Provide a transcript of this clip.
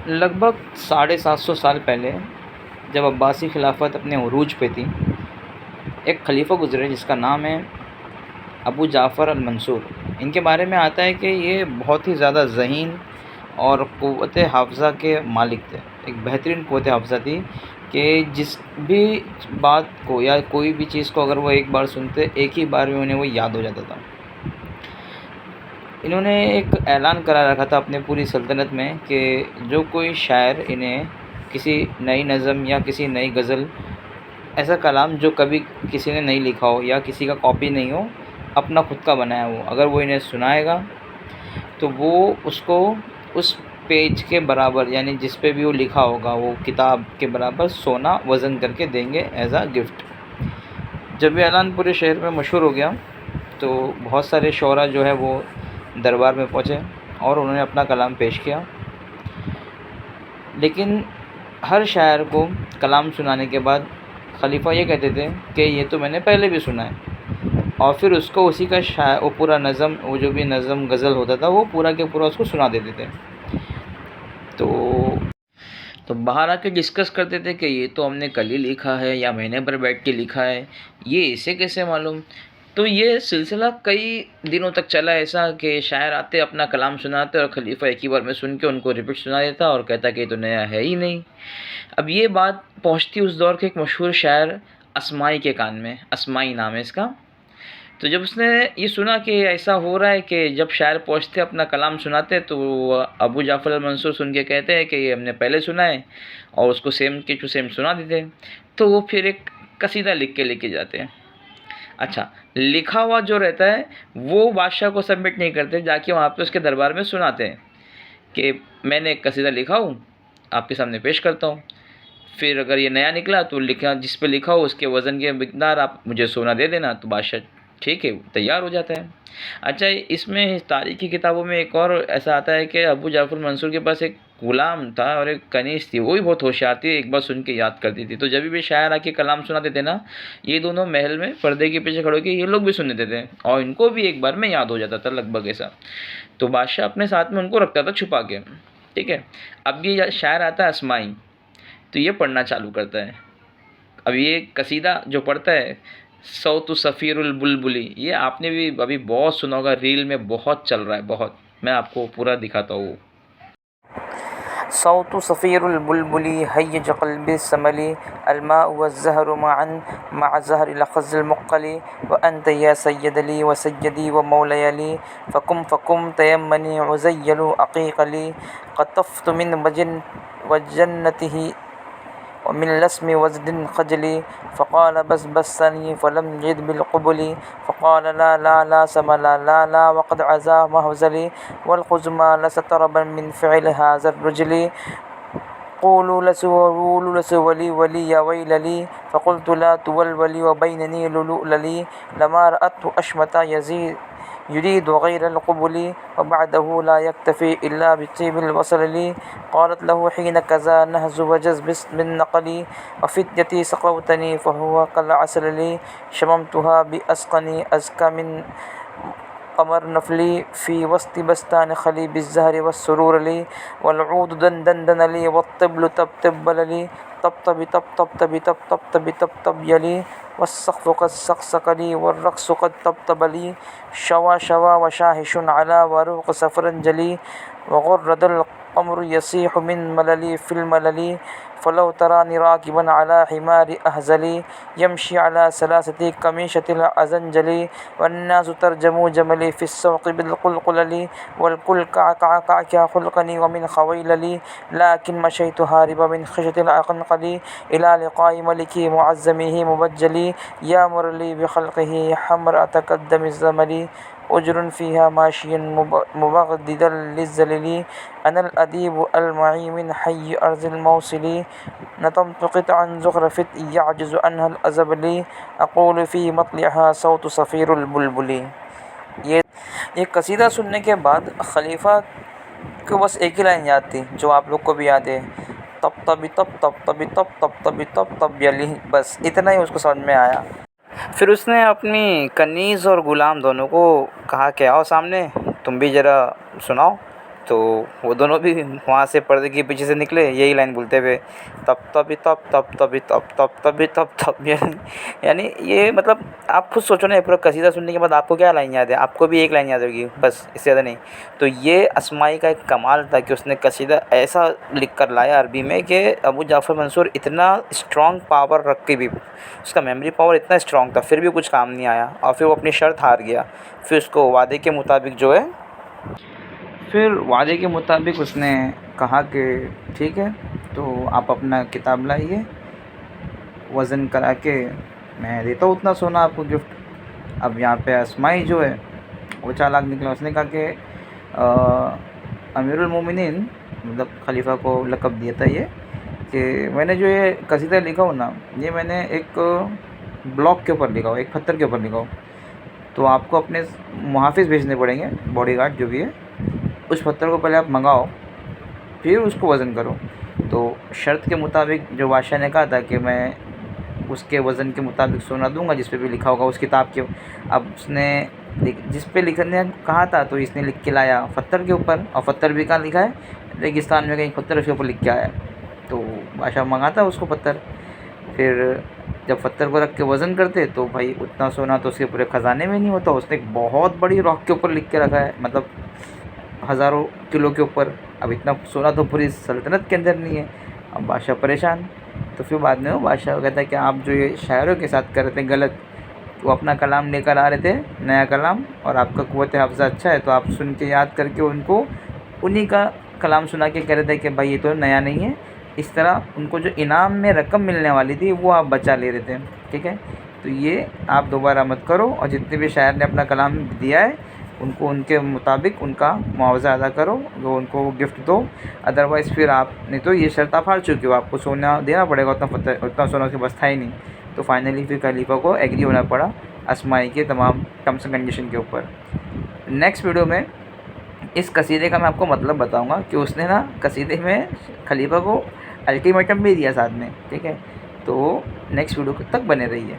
लगभग 750 साल पहले जब अब्बासी खिलाफत अपने उरूज पे थी, एक खलीफा गुज़रे जिसका नाम है अबू जाफ़र अल-मंसूर। इनके बारे में आता है कि ये बहुत ही ज़्यादा ज़हीन और क़ुव्वत हाफ़ज़ा के मालिक थे। एक बेहतरीन क़ुव्वत हाफ़ज़ा थी कि जिस भी बात को या कोई भी चीज़ को अगर वो एक बार सुनते, एक ही बार में उन्हें वो याद हो जाता था। इन्होंने एक ऐलान करा रखा था अपने पूरी सल्तनत में कि जो कोई शायर इन्हें किसी नई नज़म या किसी नई गज़ल, ऐसा कलाम जो कभी किसी ने नहीं लिखा हो या किसी का कॉपी नहीं हो, अपना खुद का बनाया हो, अगर वो इन्हें सुनाएगा तो वो उसको उस पेज के बराबर, यानी जिस पे भी वो लिखा होगा, वो किताब के बराबर सोना वज़न करके देंगे एज़ अ गिफ्ट। जब ये ऐलान पूरे शहर में मशहूर हो गया तो बहुत सारे शोरा जो है वो दरबार में पहुँचे और उन्होंने अपना कलाम पेश किया। लेकिन हर शायर को कलाम सुनाने के बाद खलीफा ये कहते थे कि ये तो मैंने पहले भी सुना है, और फिर उसको उसी का वो पूरा नज़म, वो जो भी नज़म गज़ल होता था वो पूरा के पूरा उसको सुना देते थे। तो बाहर आके डिस्कस करते थे कि ये तो हमने कल ही लिखा है या महीने पर बैठ के लिखा है, ये इसे कैसे मालूम। तो ये सिलसिला कई दिनों तक चला ऐसा कि शायर आते अपना कलाम सुनाते और खलीफा एक ही बार में सुन के उनको रिपीट सुना देता और कहता कि ये तो नया है ही नहीं। अब ये बात पहुंचती उस दौर के एक मशहूर शायर असमाई के कान में, असमाई नाम है इसका। तो जब उसने ये सुना कि ऐसा हो रहा है कि जब शायर पहुँचते अपना कलाम सुनाते तो अबू जाफ़र अल-मंसूर सुन के कहते हैं कि ये हमने पहले सुना है, और उसको सेम के टू सेम सुना देते हैं। तो वो फिर एक कसीदा लिख के लेके जाते हैं। अच्छा, लिखा हुआ जो रहता है वो बादशाह को सबमिट नहीं करते, जाके वहाँ पे उसके दरबार में सुनाते हैं कि मैंने एक कसीदा लिखा हूँ, आपके सामने पेश करता हूँ। फिर अगर ये नया निकला तो लिखा, जिस पे लिखा हो उसके वज़न के मिक़दार आप मुझे सोना दे देना, तो बादशाह ठीक है तैयार हो जाता है। अच्छा, इसमें तारीख़ की किताबों में एक और ऐसा आता है कि अबू जाफ़र मंसूर के पास एक ग़ुलाम था और एक कनीज़ थी, वो भी बहुत होशियार थी, एक बार सुन के याद करती थी। तो जब भी शायर आके कलाम सुनाते थे ना, ये दोनों महल में पर्दे के पीछे खड़े होके ये लोग भी सुन लेते थे और इनको भी एक बार में याद हो जाता था लगभग ऐसा। तो बादशाह अपने साथ में उनको रखता था छुपा के, ठीक है। अब ये शायर आता है असमाई, तो ये पढ़ना चालू करता है। अब ये कसीदा जो पढ़ता है, सौतु सफ़ीरुल बुलबुली, ये आपने भी अभी बहुत सुना होगा, रील में बहुत चल रहा है, बहुत। मैं आपको पूरा दिखाता हूँ। सौतु सफ़ीरुल बुलबुली हय्यज क़ल्बी समली अलमाउ वज़्ज़हरु मअन मअ ज़हरि लख़ज़िल मुक़्क़ली व अंत या सय्यदली व सय्यदी व मौलयली फ़कुम तयम्मनी उज़य्यलु अक़ीक़ली क़तफ़्तु मिन वजन्नतिही वमिन लस्मि वज़दिन ख़जली फ़क़ाल बस बस्सनी फ़लम यजिद बिलक़ुबुली फ़क़ाल ला ला ला समला ला ला वक़द अज़ा महज़ली वल्क़ुज़मा लसतरबन मिन फ़िअल हाज़ा रुजली क़ूलू लसु वली वली या वैलली फ़क़ुल्तु ला तुवल्वली वबैननी लुलुलली लमा रअतहु अशमता युरीद गैर अलक़ुबुली वबअदहु ला यक्तफ़ी इल्ला बित्तीबिल वसलली क़ालत लहु हीन कज़ा नहज़ु वजज़ बिन्नक़ली वफ़ित्यती सक़वतनी फ़हुव कलअसलली शममतुहा बिअस्क़नी अज़का मिन क़मर नफ़ली फ़ी वस्ति बस्तान ख़ली बिज़्ज़हरि वस्सुरूरली वल्ऊद दंदनली वत्तिब्लु तब्तबलली तब्तबि तब्तबि तब्तबि तब्तबयली वस्सक़्फ़ु क़द सक़सक़ली वर्रक़्सु क़द तब्तबली शवा शवा वशाहिशुन अला वरूक़ सफ़रंजली वग़ुर्रदल क़मरु यसीहु मिन मलली फ़िल मलली फ़लौ तरानी राकिबन अला हिमारि अहज़ली यमशी अला सलासति कमीशतिल अज़ंजली वन्नासु तरजमू जमली फ़िस्सौक़ि बिलक़ुलक़ुलली वल्कुल कअकअ ख़ुल्क़नी वमिन ख़वैलली लाकिन मशैतु हारिबा मिन ख़िशतिल अक़नक़ली इला लिक़ाइ मलिकी मुअज़्ज़मिही मुबज्जली या मुरली बिख़ल्क़िही हमरअत कद्दमि ज़मली उजरुन फ़ीहा माशियन मुबग़दिदल लिज़्ज़लिली अनल अदीबु अलमई मिन हय्य अर्ज़िल मौसिली नतमतु क़ितअन ज़ुख़रफ़ित यअजज़ु अन्हल अज़बली अक़ूलु फ़ी मत्लिहा सौतु सफ़ीरुल बुलबुली। ये कसीदा सुनने के बाद खलीफा को बस एक ही लाइन याद थी जो आप लोग को भी याद है, तब तबी तब तब तबी तब तब तबी तब तब यली, बस इतना ही उसको समझ में आया। फिर उसने अपनी कनीज़ और ग़ुलाम दोनों को कहा कि आओ सामने, तुम भी ज़रा सुनाओ। तो वो दोनों भी वहाँ से पर्दे के पीछे से निकले यही लाइन बोलते हुए, तब तभी तब तब तभी तब तब तभी तब तब यानी ये मतलब आप खुद सोचो ना, पूरा कसीदा सुनने के बाद आपको क्या लाइन याद है? आपको भी एक लाइन याद होगी बस, इससे ज़्यादा नहीं। तो ये अस्माई का एक कमाल था कि उसने कसीदा ऐसा लिख कर लाया अरबी में कि अबू जाफ़र मंसूर इतना स्ट्रॉन्ग पावर रख के भी, उसका मेमोरी पावर इतना स्ट्रॉन्ग था, फिर भी कुछ काम नहीं आया और फिर वो अपनी शर्त हार गया। फिर उसको वादे के मुताबिक जो है, फिर वादे के मुताबिक उसने कहा कि ठीक है, तो आप अपना किताब लाइए, वज़न करा के मैं देता हूँ उतना सोना आपको गिफ्ट। अब यहाँ पे अस्माई जो है वो चालाक निकला, उसने कहा कि अमीरुल मोमिनीन, मतलब खलीफा को लक़ब दिया था ये, कि मैंने जो ये कसीदा लिखा हूँ ना, ये मैंने एक ब्लॉक के ऊपर लिखा हूँ, एक पत्थर के ऊपर लिखा हूँ। तो आपको अपने मुहाफ़िज़ भेजने पड़ेंगे, बॉडीगार्ड जो भी है, उस पत्थर को पहले आप मंगाओ, फिर उसको वज़न करो। तो शर्त के मुताबिक जो बादशाह ने कहा था कि मैं उसके वज़न के मुताबिक सोना दूंगा जिस पे भी लिखा होगा उस किताब के। अब उसने जिस पे लिखने कहा था तो इसने लिख के लाया पत्थर के ऊपर, और पत्थर भी कहाँ लिखा है? रेगिस्तान में कहीं पत्थर उसके ऊपर लिख के आया। तो बादशाह मंगाता उसको पत्थर, फिर जब पत्थर को रख के वज़न करते तो भाई उतना सोना तो उसके पूरे ख़जाने में नहीं होता। उसने एक बहुत बड़ी रॉक के ऊपर लिख के रखा है, मतलब हज़ारों किलो के ऊपर। अब इतना सोना तो पूरी सल्तनत के अंदर नहीं है। अब बादशाह परेशान। तो फिर बाद में वो बादशाह को कहता है कि आप जो ये शायरों के साथ कर रहे थे गलत, वो अपना कलाम लेकर आ रहे थे, नया कलाम, और आपका क़ुव्वत हाफ़िज़ा अच्छा है तो आप सुन के याद करके उनको उन्हीं का कलाम सुना के कह रहे थे कि भाई ये तो नया नहीं है। इस तरह उनको जो इनाम में रकम मिलने वाली थी वो आप बचा ले रहे थे, ठीक है? तो ये आप दोबारा मत करो, और जितने भी शायर ने अपना कलाम दिया है उनको उनके मुताबिक उनका मुआवज़ा अदा करो, वो उनको गिफ्ट दो। अदरवाइज़ फिर आप, नहीं तो ये शर्त आप हार चुके हो, आपको सोना देना पड़ेगा, उतना सोना उसके पास था ही नहीं। तो फाइनली फिर खलीफा को एग्री होना पड़ा अस्माई के तमाम टर्म्स एंड कंडीशन के ऊपर। नेक्स्ट वीडियो में इस कसीदे का मैं आपको मतलब बताऊंगा कि उसने ना कसीदे में खलीफा को अल्टीमेटम भी दिया साथ में, ठीक है? तो नेक्स्ट वीडियो तक बने रहिए।